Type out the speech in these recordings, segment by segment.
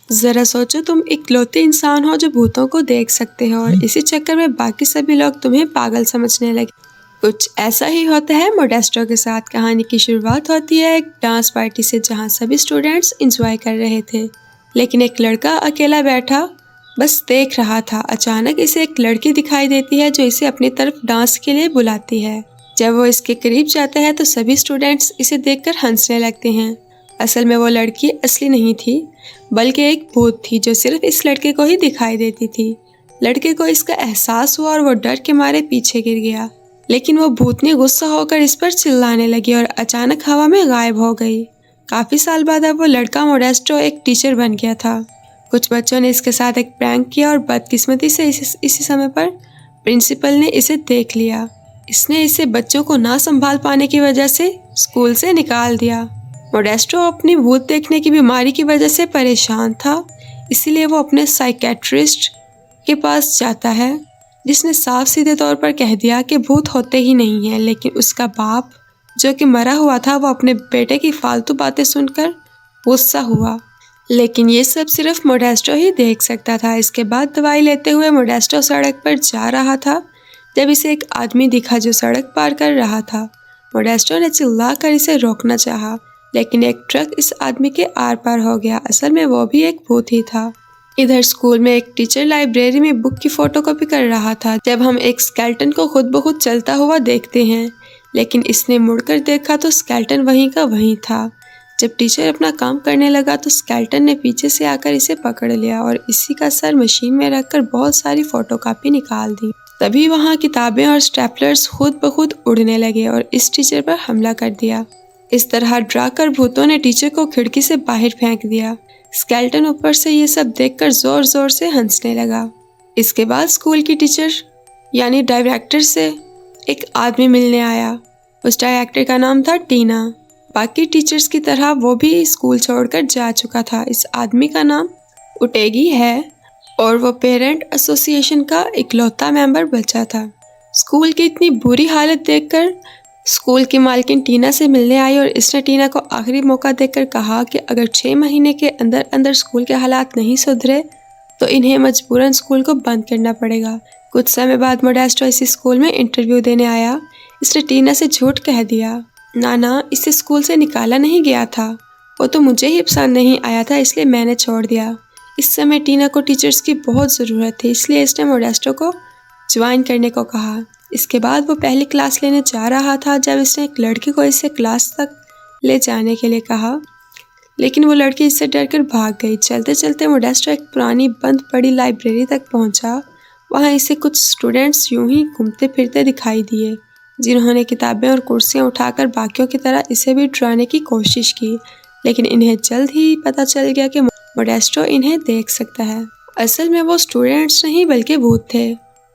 जरा सोचो, तुम इकलौते इंसान हो जो भूतों को देख सकते हो और इसी चक्कर में बाकी सभी लोग तुम्हें पागल समझने लगे। कुछ ऐसा ही होता है मोडेस्टो के साथ। कहानी की शुरुआत होती है एक डांस पार्टी से जहाँ सभी स्टूडेंट्स एंजॉय कर रहे थे, लेकिन एक लड़का अकेला बैठा बस देख रहा था। अचानक इसे एक लड़की दिखाई देती है जो इसे अपनी तरफ डांस के लिए बुलाती है। जब वो इसके करीब जाता है तो सभी स्टूडेंट्स इसे देखकर हंसने लगते हैं। असल में वो लड़की असली नहीं थी, बल्कि एक भूत थी जो सिर्फ इस लड़के को ही दिखाई देती थी। लड़के को इसका एहसास हुआ और वो डर के मारे पीछे गिर गया, लेकिन वो भूतनी गुस्सा होकर इस पर चिल्लाने लगी और अचानक हवा में गायब हो गई। काफी साल बाद अब वो लड़का मोडेस्टो एक टीचर बन गया था। कुछ बच्चों ने इसके साथ एक प्रैंक किया और बदकिस्मती से इसी समय पर प्रिंसिपल ने इसे देख लिया। इसने इसे बच्चों को ना संभाल पाने की वजह से स्कूल से निकाल दिया। मोडेस्टो अपनी भूत देखने की बीमारी की वजह से परेशान था, इसीलिए वो अपने साइकेट्रिस्ट के पास जाता है, जिसने साफ सीधे तौर पर कह दिया कि भूत होते ही नहीं हैं। लेकिन उसका बाप जो कि मरा हुआ था, वो अपने बेटे की फालतू बातें सुनकर गुस्सा हुआ, लेकिन ये सब सिर्फ मोडेस्टो ही देख सकता था। इसके बाद दवाई लेते हुए मोडेस्टो सड़क पर जा रहा था जब इसे एक आदमी दिखा जो सड़क पार कर रहा था। मोडेस्टो ने चिल्लाकर इसे रोकना चाहा, लेकिन एक ट्रक इस आदमी के आर पार हो गया। असल में वो भी एक भूत ही था। इधर स्कूल में एक टीचर लाइब्रेरी में बुक की फोटोकॉपी कर रहा था जब हम एक स्केलेटन को खुद ब खुद चलता हुआ देखते हैं, लेकिन इसने मुड़कर देखा तो स्केलेटन वहीं का वहीं था। जब टीचर अपना काम करने लगा तो स्केलेटन ने पीछे से आकर इसे पकड़ लिया और इसी का सर मशीन में रखकर बहुत सारी फोटोकॉपी निकाल दी। तभी वहाँ किताबें और स्टेपलर्स खुद ब खुद उड़ने लगे और इस टीचर पर हमला कर दिया। इस तरह डरा कर भूतों ने टीचर को खिड़की से बाहर फेंक दिया। स्केलेटन ऊपर से ये सब देखकर जोर जोर से हंसने लगा। इसके बाद स्कूल की टीचर यानी डायरेक्टर से एक आदमी मिलने आया। उस डायरेक्टर का नाम था टीना। बाकी टीचर्स की तरह वो भी स्कूल छोड़कर जा चुका था। इस आदमी का नाम उटेगी है और वो पेरेंट एसोसिएशन का इकलौता मेंबर बचा था। स्कूल की इतनी बुरी हालत देखकर स्कूल की मालकिन टीना से मिलने आई और इसने टीना को आखिरी मौका देकर कहा कि अगर 6 महीने के अंदर अंदर स्कूल के हालात नहीं सुधरे तो इन्हें मजबूरन स्कूल को बंद करना पड़ेगा। कुछ समय बाद मोडेस्टो इसी स्कूल में इंटरव्यू देने आया। इसने टीना से झूठ कह दिया, ना इसे स्कूल से निकाला नहीं गया था, वो तो मुझे ही पसंद नहीं आया था इसलिए मैंने छोड़ दिया। इस समय टीना को टीचर्स की बहुत ज़रूरत थी, इसलिए इसने मोडेस्टो को ज्वाइन करने को कहा। इसके बाद वो पहली क्लास लेने जा रहा था जब इसने एक लड़की को इसे क्लास तक ले जाने के लिए कहा, लेकिन वो लड़की इससे डरकर भाग गई। चलते चलते मोडेस्टो एक पुरानी बंद पड़ी लाइब्रेरी तक पहुंचा। वहां इसे कुछ स्टूडेंट्स यूं ही घूमते फिरते दिखाई दिए, जिन्होंने किताबें और कुर्सियां उठाकर बाकियों की तरह इसे भी डराने की कोशिश की, लेकिन इन्हें जल्द ही पता चल गया कि मोडेस्टो इन्हें देख सकता है। असल में वो स्टूडेंट्स नहीं बल्कि भूत थे।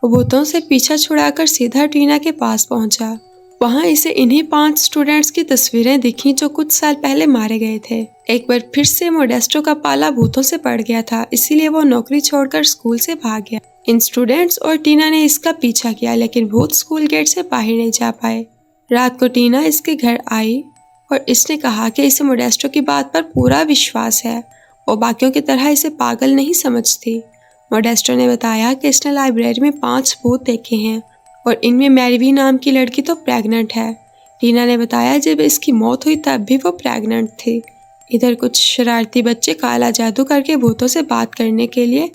वो भूतों से पीछा छुड़ाकर सीधा टीना के पास पहुंचा। वहां इसे इन्हीं 5 स्टूडेंट्स की तस्वीरें दिखीं जो कुछ साल पहले मारे गए थे। एक बार फिर से मोडेस्टो का पाला भूतों से पड़ गया था, इसीलिए वो नौकरी छोड़कर स्कूल से भाग गया। इन स्टूडेंट्स और टीना ने इसका पीछा किया, लेकिन भूत स्कूल गेट से बाहर नहीं जा पाए। रात को टीना इसके घर आई और इसने कहा कि इसे मोडेस्टो की बात पर पूरा विश्वास है, वो बाकियों की तरह इसे पागल नहीं समझती। मोडेस्टो ने बताया कि इसने लाइब्रेरी में 5 भूत देखे हैं और इनमें मैरीवी नाम की लड़की तो प्रेग्नेंट है। टीना ने बताया जब इसकी मौत हुई तब भी वो प्रेग्नेंट थी। इधर कुछ शरारती बच्चे काला जादू करके भूतों से बात करने के लिए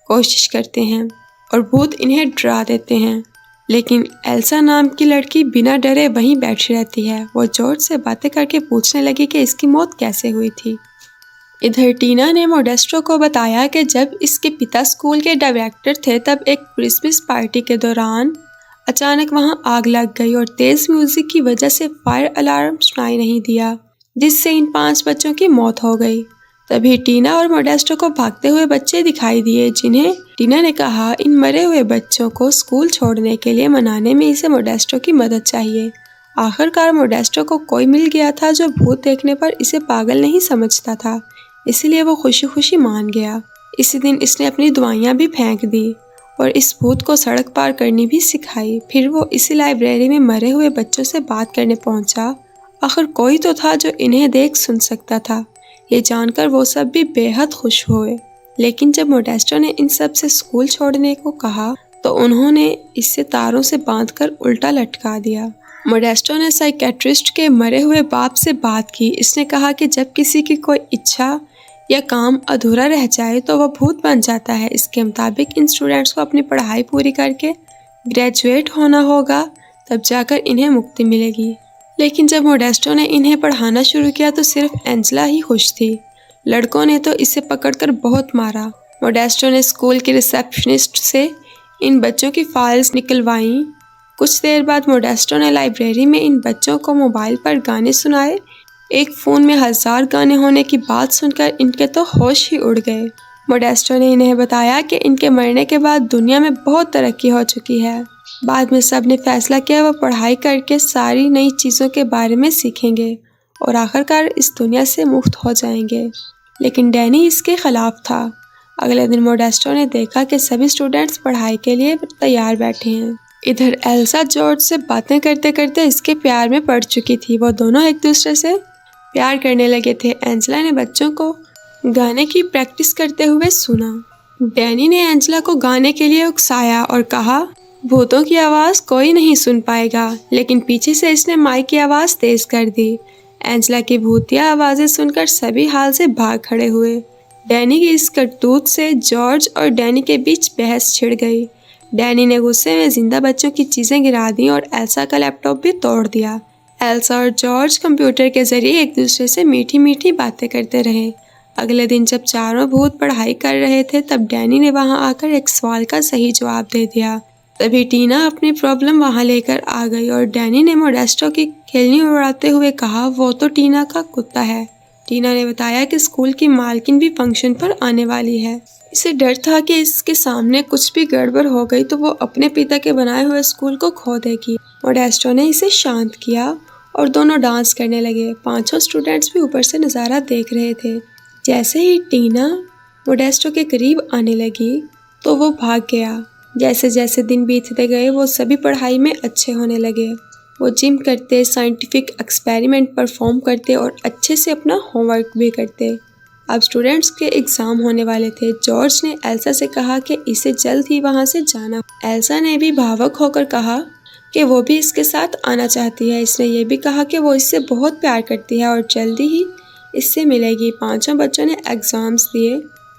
कोशिश करते हैं और भूत इन्हें डरा देते हैं, लेकिन एल्सा नाम की लड़की बिना डरे वहीं बैठी रहती है। वो जोर से बातें करके पूछने लगी कि इसकी मौत कैसे हुई थी। इधर टीना ने मोडेस्टो को बताया कि जब इसके पिता स्कूल के डायरेक्टर थे तब एक क्रिसमस पार्टी के दौरान अचानक वहां आग लग गई और तेज म्यूजिक की वजह से फायर अलार्म सुनाई नहीं दिया, जिससे इन 5 बच्चों की मौत हो गई। तभी टीना और मोडेस्टो को भागते हुए बच्चे दिखाई दिए, जिन्हें टीना ने कहा इन मरे हुए बच्चों को स्कूल छोड़ने के लिए मनाने में इसे मोडेस्टो की मदद चाहिए। आखिरकार मोडेस्टो को कोई मिल गया था जो भूत देखने पर इसे पागल नहीं समझता था, इसलिए वो खुशी खुशी मान गया। इसी दिन इसने अपनी दवाइयाँ भी फेंक दी और इस भूत को सड़क पार करनी भी सिखाई। फिर वो इसी लाइब्रेरी में मरे हुए बच्चों से बात करने पहुंचा। आखिर कोई तो था जो इन्हें देख सुन सकता था। ये जानकर वो सब भी बेहद खुश हुए। लेकिन जब मोडेस्टो ने इन सब से स्कूल छोड़ने को कहा तो उन्होंने इससे तारों से बांधकर उल्टा लटका दिया। मोडेस्टो ने साइकेट्रिस्ट के मरे हुए बाप से बात की। इसने कहा कि जब किसी की कोई इच्छा या काम अधूरा रह जाए तो वह भूत बन जाता है। इसके मुताबिक इन स्टूडेंट्स को अपनी पढ़ाई पूरी करके ग्रेजुएट होना होगा, तब जाकर इन्हें मुक्ति मिलेगी। लेकिन जब मोडेस्टो ने इन्हें पढ़ाना शुरू किया तो सिर्फ एंजेला ही खुश थी। लड़कों ने तो इसे पकड़कर बहुत मारा। मोडेस्टो ने स्कूल के रिसेप्शनिस्ट से इन बच्चों की फाइल्स निकलवाईं। कुछ देर बाद मोडेस्टो ने लाइब्रेरी में इन बच्चों को मोबाइल पर गाने सुनाए। एक फ़ोन में 1000 गाने होने की बात सुनकर इनके तो होश ही उड़ गए। मोडेस्टो ने इन्हें बताया कि इनके मरने के बाद दुनिया में बहुत तरक्की हो चुकी है। बाद में सब ने फैसला किया वह पढ़ाई करके सारी नई चीज़ों के बारे में सीखेंगे और आखिरकार इस दुनिया से मुक्त हो जाएंगे। लेकिन डैनी इसके खिलाफ था। अगले दिन मोडेस्टो ने देखा कि सभी स्टूडेंट्स पढ़ाई के लिए तैयार बैठे हैं। इधर एल्सा जॉर्ज से बातें करते करते इसके प्यार में पड़ चुकी थी। वो दोनों एक दूसरे से प्यार करने लगे थे। एंजेला ने बच्चों को गाने की प्रैक्टिस करते हुए सुना। डैनी ने एंजेला को गाने के लिए उकसाया और कहा, भूतों की आवाज़ कोई नहीं सुन पाएगा। लेकिन पीछे से इसने माइक की आवाज़ तेज़ कर दी। एंजेला की भूतिया आवाज़ें सुनकर सभी हाल से भाग खड़े हुए। डैनी की इस करतूत से जॉर्ज और डैनी के बीच बहस छिड़ गई। डैनी ने गुस्से में जिंदा बच्चों की चीज़ें गिरा दी और एल्सा का लैपटॉप भी तोड़ दिया। एल्सा और जॉर्ज कंप्यूटर के ज़रिए एक दूसरे से मीठी मीठी बातें करते रहे। अगले दिन जब चारों भूत पढ़ाई कर रहे थे तब डैनी ने वहां आकर एक सवाल का सही जवाब दे दिया। तभी टीना अपनी प्रॉब्लम वहां लेकर आ गई और डैनी ने मोडेस्टो की खेलनी उड़ाते हुए कहा, वो तो टीना का कुत्ता है। टीना ने बताया कि स्कूल की मालकिन भी फंक्शन पर आने वाली है। इसे डर था कि इसके सामने कुछ भी गड़बड़ हो गई तो वो अपने पिता के बनाए हुए स्कूल को खो देगी। मोडेस्टो ने इसे शांत किया और दोनों डांस करने लगे। 500 स्टूडेंट्स भी ऊपर से नज़ारा देख रहे थे। जैसे ही टीना मोडेस्टो के करीब आने लगी तो वो भाग गया। जैसे जैसे दिन बीतते गए वो सभी पढ़ाई में अच्छे होने लगे। वो जिम करते, साइंटिफिक एक्सपेरिमेंट परफॉर्म करते और अच्छे से अपना होमवर्क भी करते। अब स्टूडेंट्स के एग्ज़ाम होने वाले थे। जॉर्ज ने एल्सा से कहा कि इसे जल्द ही वहाँ से जाना। एल्सा ने भी भावुक होकर कहा कि वो भी इसके साथ आना चाहती है। इसने ये भी कहा कि वो इससे बहुत प्यार करती है और जल्दी ही इससे मिलेगी। 5 बच्चों ने एग्ज़ाम्स दिए,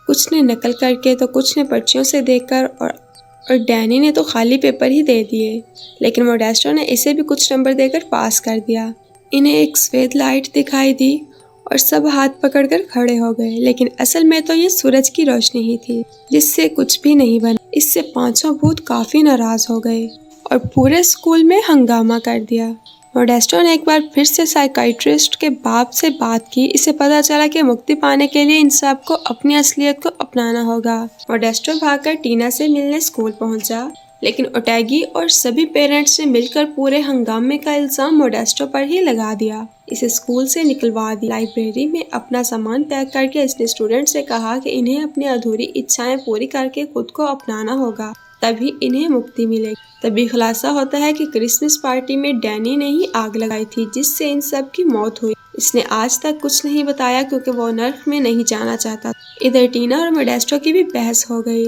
कुछ ने नकल करके तो कुछ ने पर्चियों से देखकर और डैनी ने तो खाली पेपर ही दे दिए। लेकिन मोडेस्टो ने इसे भी कुछ नंबर देकर पास कर दिया। इन्हें एक सफ़ेद लाइट दिखाई दी और सब हाथ पकड़कर खड़े हो गए। लेकिन असल में तो ये सूरज की रोशनी ही थी जिससे कुछ भी नहीं बना। इससे 500 भूत काफ़ी नाराज़ हो गए और पूरे स्कूल में हंगामा कर दिया। मोडेस्टो ने एक बार फिर से साइकाइट्रिस्ट के बाप से बात की। इसे पता चला कि मुक्ति पाने के लिए इन सब को अपनी असलियत को अपनाना होगा। मोडेस्टो भागकर टीना से मिलने स्कूल पहुंचा, लेकिन ओटैगी और सभी पेरेंट्स ने मिलकर पूरे हंगामे का इल्ज़ाम मोडेस्टो पर ही लगा दिया। इसे स्कूल से निकलवा दिया। लाइब्रेरी में अपना सामान पैक करके इसने स्टूडेंट से कहा कि इन्हें अपनी अधूरी इच्छाएं पूरी करके खुद को अपनाना होगा, तभी इन्हें मुक्ति मिलेगी। तभी खुलासा होता है कि क्रिसमस पार्टी में डैनी ने ही आग लगाई थी जिससे इन सब की मौत हुई। इसने आज तक कुछ नहीं बताया क्योंकि वो नर्क में नहीं जाना चाहता। इधर टीना और मोडेस्टो की भी बहस हो गई।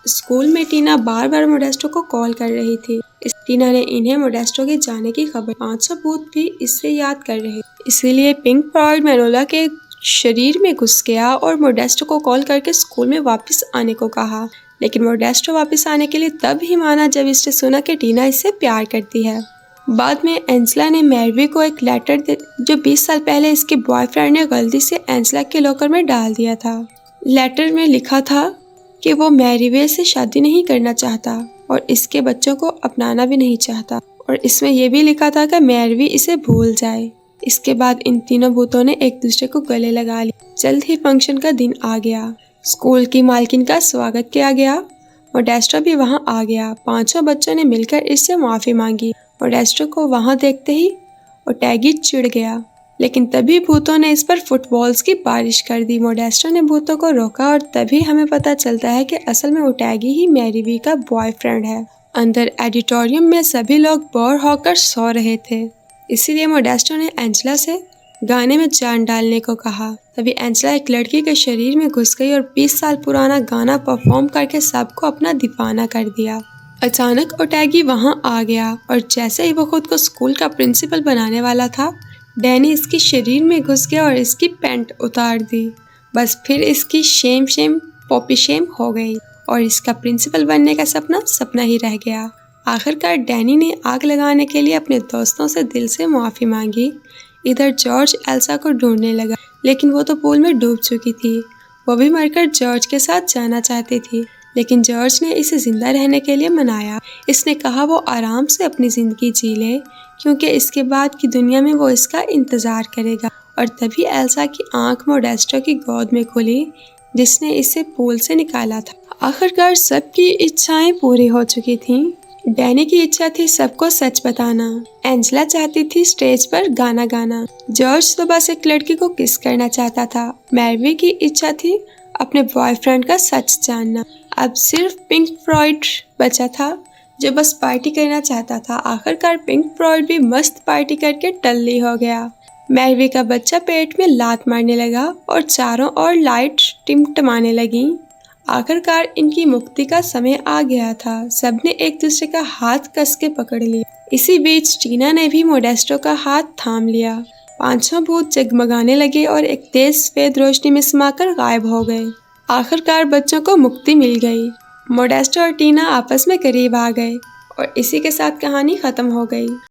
स्कूल में टीना बार बार मोडेस्टो को कॉल कर रही थी। टीना ने इन्हें मोडेस्टो के जाने की खबर 500 भूत भी इससे याद कर रहे, इसीलिए पिंक फ्लॉयड मैनोला के शरीर में घुस गया और मोडेस्टो को कॉल करके स्कूल में वापस आने को कहा। लेकिन मोडेस्टो वापस आने के लिए तब ही माना जब इसने सुना कि टीना इससे प्यार करती है। बाद में एंजेला ने मैरवी को एक लेटर जो 20 साल पहले इसके बॉयफ्रेंड ने गलती से एंजेला के लॉकर में डाल दिया था। लेटर में लिखा था कि वो मैरीवे से शादी नहीं करना चाहता और इसके बच्चों को अपनाना भी नहीं चाहता, और इसमें यह भी लिखा था कि मैरवी इसे भूल जाए। इसके बाद इन तीनों भूतों ने एक दूसरे को गले लगा लिया। जल्द ही फंक्शन का दिन आ गया। स्कूल की मालकिन का स्वागत किया गया। मोडेस्टो भी वहां आ गया। 500 बच्चों ने मिलकर इससे माफ़ी मांगी। मोडेस्टो को वहां देखते ही ओटैगी चिढ़ गया, लेकिन तभी भूतों ने इस पर फुटबॉल्स की बारिश कर दी। मोडेस्टो ने भूतों को रोका और तभी हमें पता चलता है कि असल में ओटैगी ही मैरीवी का बॉयफ्रेंड है। अंदर एडिटोरियम में सभी लोग बोर होकर सो रहे थे, इसीलिए मोडेस्टो ने एंजेला से गाने में जान डालने को कहा। तभी एंजेला एक लड़की के शरीर में घुस गई और 20 साल पुराना गाना परफॉर्म करके सबको अपना दीवाना कर दिया। अचानक ओटैगी वहां आ गया और जैसे ही वो खुद को स्कूल का प्रिंसिपल बनाने वाला था, डैनी इसके शरीर में घुस गया और इसकी पैंट उतार दी। बस फिर इसकी शेम पॉपी शेम हो गई और इसका प्रिंसिपल बनने का सपना सपना ही रह गया। आखिरकार डैनी ने आग लगाने के लिए अपने दोस्तों से दिल से माफ़ी मांगी। इधर जॉर्ज एल्सा को ढूंढने लगा, लेकिन वो तो पूल में डूब चुकी थी। वो भी मरकर जॉर्ज के साथ जाना चाहती थी, लेकिन जॉर्ज ने इसे जिंदा रहने के लिए मनाया। इसने कहा वो आराम से अपनी ज़िंदगी जी ले, क्योंकि इसके बाद की दुनिया में वो इसका इंतज़ार करेगा। और तभी एल्सा की आंख मोडेस्टो की गोद में खुली, जिसने इसे पूल से निकाला था। आखिरकार सबकी इच्छाएं पूरी हो चुकी थीं। डैनी की इच्छा थी सबको सच बताना। एंजेला चाहती थी स्टेज पर गाना गाना। जॉर्ज तो बस एक लड़की को किस करना चाहता था। मैरी की इच्छा थी अपने बॉयफ्रेंड का सच जानना। अब सिर्फ पिंक फ्लॉयड बचा था, जो बस पार्टी करना चाहता था। आखिरकार पिंक फ्लॉयड भी मस्त पार्टी करके टल्ली हो गया। मैरी का बच्चा पेट में लात मारने लगा और चारों ओर लाइट टिमटमाने लगी। आखिरकार इनकी मुक्ति का समय आ गया था। सबने एक दूसरे का हाथ कस के पकड़ लिया। इसी बीच टीना ने भी मोडेस्टो का हाथ थाम लिया। पांचों भूत जगमगाने लगे और एक तेज सफेद रोशनी में समाकर गायब हो गए। आखिरकार बच्चों को मुक्ति मिल गई। मोडेस्टो और टीना आपस में करीब आ गए और इसी के साथ कहानी खत्म हो गई।